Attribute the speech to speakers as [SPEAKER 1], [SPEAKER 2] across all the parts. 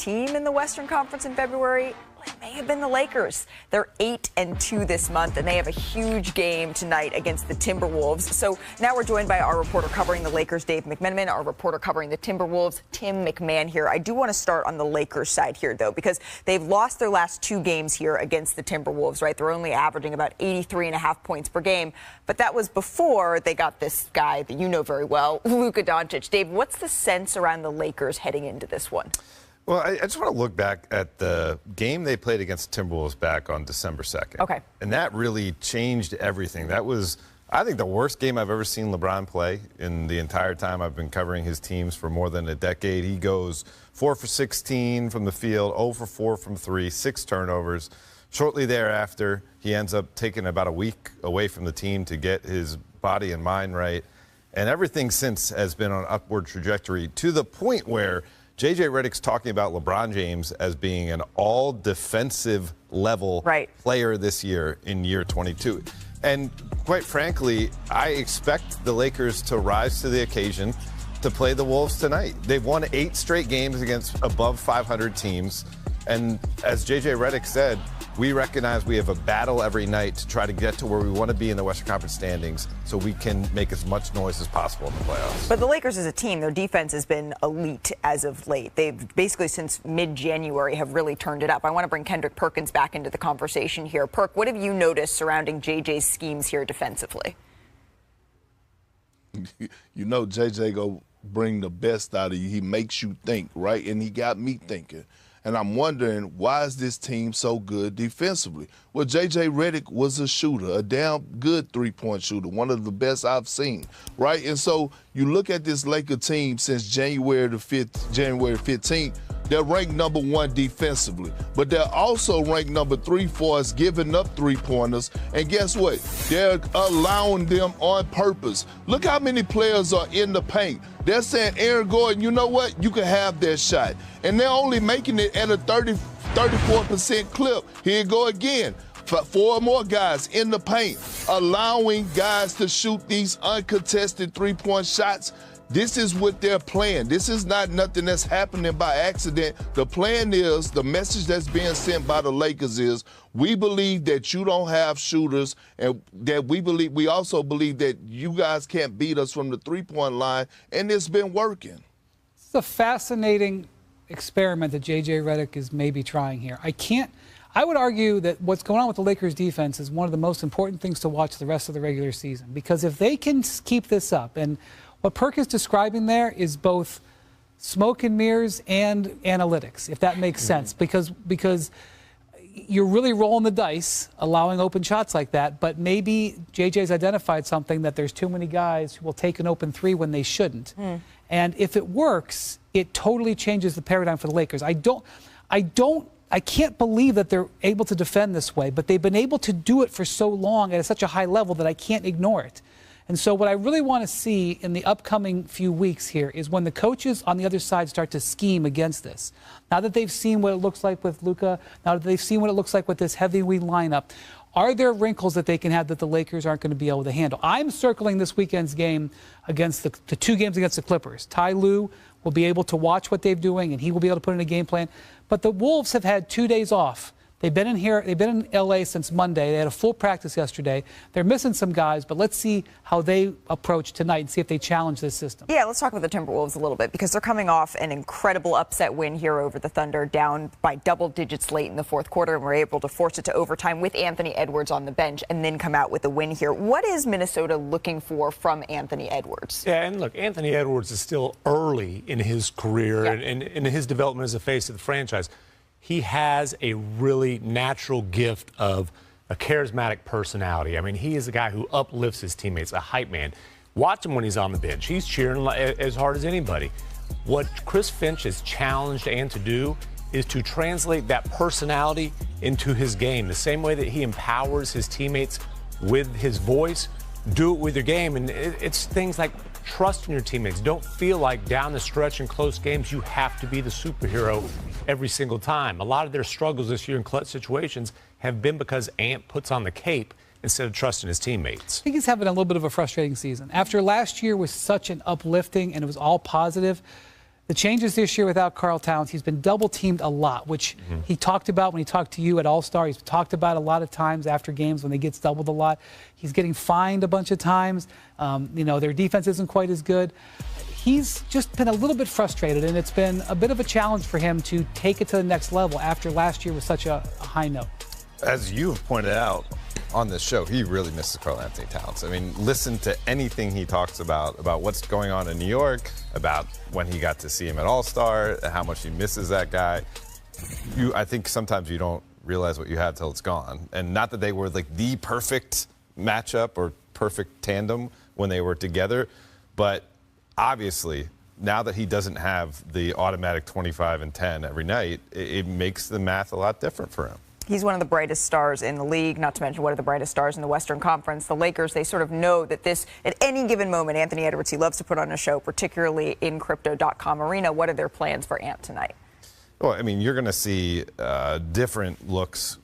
[SPEAKER 1] team in the Western Conference in February, it may have been the Lakers. They're 8-2 this month, and they have a huge game tonight against the Timberwolves. So now we're joined by our reporter covering the Lakers, Dave McMenamin, our reporter covering the Timberwolves, Tim McMahon here. I do want to start on the Lakers side here, though, because they've lost their last 2 games here against the Timberwolves, right? They're only averaging about 83.5 points per game. But that was before they got this guy that you know very well, Luka Doncic. Dave, what's the sense around the Lakers heading into this one?
[SPEAKER 2] Well, I just want to look back at the game they played against the Timberwolves back on December 2nd.
[SPEAKER 1] Okay.
[SPEAKER 2] And that really changed everything. That was, I think, the worst game I've ever seen LeBron play in the entire time I've been covering his teams for more than a decade. He goes 4 for 16 from the field, 0 for 4 from 3, 6 turnovers. Shortly thereafter, he ends up taking about a week away from the team to get his body and mind right. And everything since has been on an upward trajectory to the point where J.J. Redick's talking about LeBron James as being an all-defensive level player this year in year 22. And quite frankly, I expect the Lakers to rise to the occasion to play the Wolves tonight. They've won 8 straight games against above 500 teams. And as J.J. Redick said, we recognize we have a battle every night to try to get to where we want to be in the Western Conference standings so we can make as much noise as possible in the playoffs.
[SPEAKER 1] But the Lakers as a team, their defense has been elite as of late. They've basically since mid-January have really turned it up. I want to bring Kendrick Perkins back into the conversation here. Perk, what have you noticed surrounding JJ's schemes here defensively?
[SPEAKER 3] You know JJ go bring the best out of you. He makes you think, right? And he got me thinking. And I'm wondering, why is this team so good defensively? Well, J.J. Redick was a shooter, a damn good three-point shooter, one of the best I've seen, right? And so you look at this Laker team since January 15th, they're ranked number 1 defensively, but they're also ranked number 3 for us giving up three-pointers. And guess what? They're allowing them on purpose. Look how many players are in the paint. They're saying, Aaron Gordon, you know what? You can have that shot. And they're only making it at a 34% clip. Here you go again. 4 more guys in the paint, allowing guys to shoot these uncontested three-point shots. This is what they're playing. This is not nothing that's happening by accident. The plan is, the message that's being sent by the Lakers is, we believe that you don't have shooters, and that we also believe that you guys can't beat us from the three-point line, and it's been working.
[SPEAKER 4] It's a fascinating experiment that J.J. Redick is maybe trying here. I would argue that what's going on with the Lakers defense is one of the most important things to watch the rest of the regular season, because if they can keep this up, and what Perk is describing there is both smoke and mirrors and analytics, if that makes sense, because you're really rolling the dice, allowing open shots like that, but maybe JJ's identified something, that there's too many guys who will take an open 3 when they shouldn't. And if it works, it totally changes the paradigm for the Lakers. I can't believe that they're able to defend this way, but they've been able to do it for so long at such a high level that I can't ignore it. And so what I really want to see in the upcoming few weeks here is when the coaches on the other side start to scheme against this. Now that they've seen what it looks like with Luka, now that they've seen what it looks like with this heavyweight lineup, are there wrinkles that they can have that the Lakers aren't going to be able to handle? I'm circling this weekend's game against the 2 games against the Clippers. Ty Lue will be able to watch what they're doing, and he will be able to put in a game plan. But the Wolves have had 2 days off. They've been in L.A. since Monday. They had a full practice yesterday. They're missing some guys, but let's see how they approach tonight and see if they challenge this system.
[SPEAKER 1] Yeah, let's talk about the Timberwolves a little bit, because they're coming off an incredible upset win here over the Thunder, down by double digits late in the fourth quarter, and were able to force it to overtime with Anthony Edwards on the bench and then come out with a win here. What is Minnesota looking for from Anthony Edwards?
[SPEAKER 5] Yeah, and look, Anthony Edwards is still early in his career and in his development as a face of the franchise. He has a really natural gift of a charismatic personality. I mean, he is a guy who uplifts his teammates, a hype man. Watch him when he's on the bench. He's cheering as hard as anybody. What Chris Finch has challenged Ant to do is to translate that personality into his game. The same way that he empowers his teammates with his voice, do it with your game. And it's things like trust in your teammates. Don't feel like down the stretch in close games you have to be the superhero every single time. A lot of their struggles this year in clutch situations have been because Ant puts on the cape instead of trusting his teammates.
[SPEAKER 4] I think he's having a little bit of a frustrating season. After last year was such an uplifting and it was all positive, The changes this year without Karl Towns, he's been double-teamed a lot, which he talked about when he talked to you at All-Star. He's talked about a lot of times after games when he gets doubled a lot. He's getting fined a bunch of times. Their defense isn't quite as good. He's just been a little bit frustrated, and it's been a bit of a challenge for him to take it to the next level after last year was such a high note.
[SPEAKER 2] As you have pointed out on this show, he really misses Karl-Anthony Towns. I mean, listen to anything he talks about what's going on in New York, about when he got to see him at All-Star, how much he misses that guy. I think sometimes you don't realize what you had till it's gone. And not that they were like the perfect matchup or perfect tandem when they were together, but obviously, now that he doesn't have the automatic 25 and 10 every night, it makes the math a lot different for him.
[SPEAKER 1] He's one of the brightest stars in the league, not to mention one of the brightest stars in the Western Conference. The Lakers, they sort of know that this, at any given moment, Anthony Edwards, he loves to put on a show, particularly in Crypto.com Arena. What are their plans for Ant tonight?
[SPEAKER 2] Well, I mean, you're going to see different looks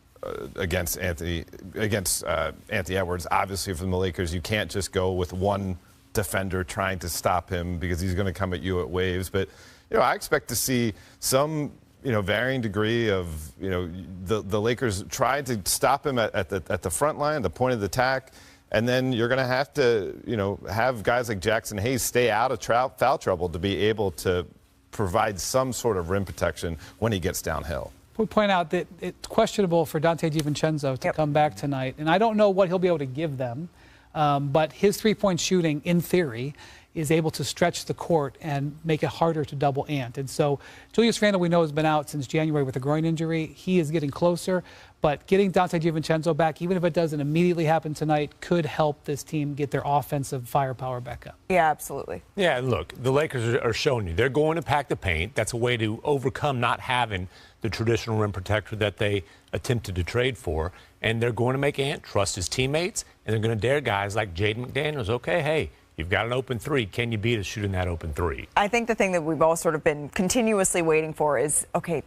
[SPEAKER 2] against Anthony Edwards. Obviously, from the Lakers, you can't just go with one defender trying to stop him because he's going to come at you at waves. But, I expect to see some varying degree of, the Lakers trying to stop him at the front line, the point of the attack, and then you're going to have to, have guys like Jackson Hayes stay out of foul trouble to be able to provide some sort of rim protection when he gets downhill.
[SPEAKER 4] We point out that it's questionable for Donte DiVincenzo to come back tonight, and I don't know what he'll be able to give them, but his three-point shooting, in theory, is able to stretch the court and make it harder to double Ant. And so Julius Randle, we know, has been out since January with a groin injury. He is getting closer, but getting Donte DiVincenzo back, even if it doesn't immediately happen tonight, could help this team get their offensive firepower back up.
[SPEAKER 1] Yeah, absolutely.
[SPEAKER 5] Yeah, look, the Lakers are showing you they're going to pack the paint. That's a way to overcome not having the traditional rim protector that they attempted to trade for. And they're going to make Ant trust his teammates, and they're going to dare guys like Jaden McDaniels. Okay, hey, you've got an open three. Can you beat us shooting that open three?
[SPEAKER 1] I think the thing that we've all sort of been continuously waiting for is, okay,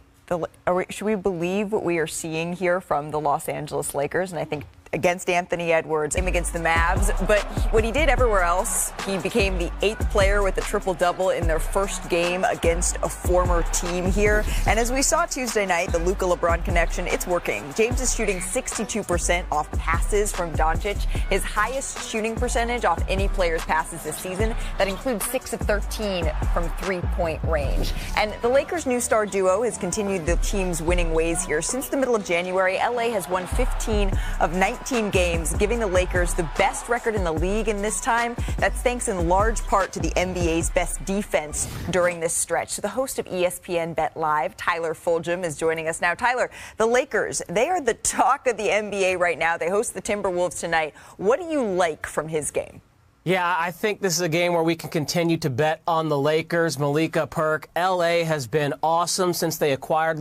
[SPEAKER 1] should we believe what we are seeing here from the Los Angeles Lakers? And I think against Anthony Edwards, him against the Mavs, but what he did everywhere else, he became the 8th player with a triple-double in their first game against a former team here. And as we saw Tuesday night, the Luka-LeBron connection, it's working. James is shooting 62% off passes from Doncic, his highest shooting percentage off any player's passes this season. That includes 6 of 13 from three-point range. And the Lakers' new star duo has continued the team's winning ways here. Since the middle of January, LA has won 15 of 19 games, giving the Lakers the best record in the league in this time. That's thanks in large part to the NBA's best defense during this stretch. So the host of ESPN Bet Live, Tyler Fulgham, is joining us now. Tyler, the Lakers, they are the talk of the NBA right now. They host the Timberwolves tonight. What do you like from his game?
[SPEAKER 6] Yeah, I think this is a game where we can continue to bet on the Lakers. Malika, Perk, LA has been awesome since they acquired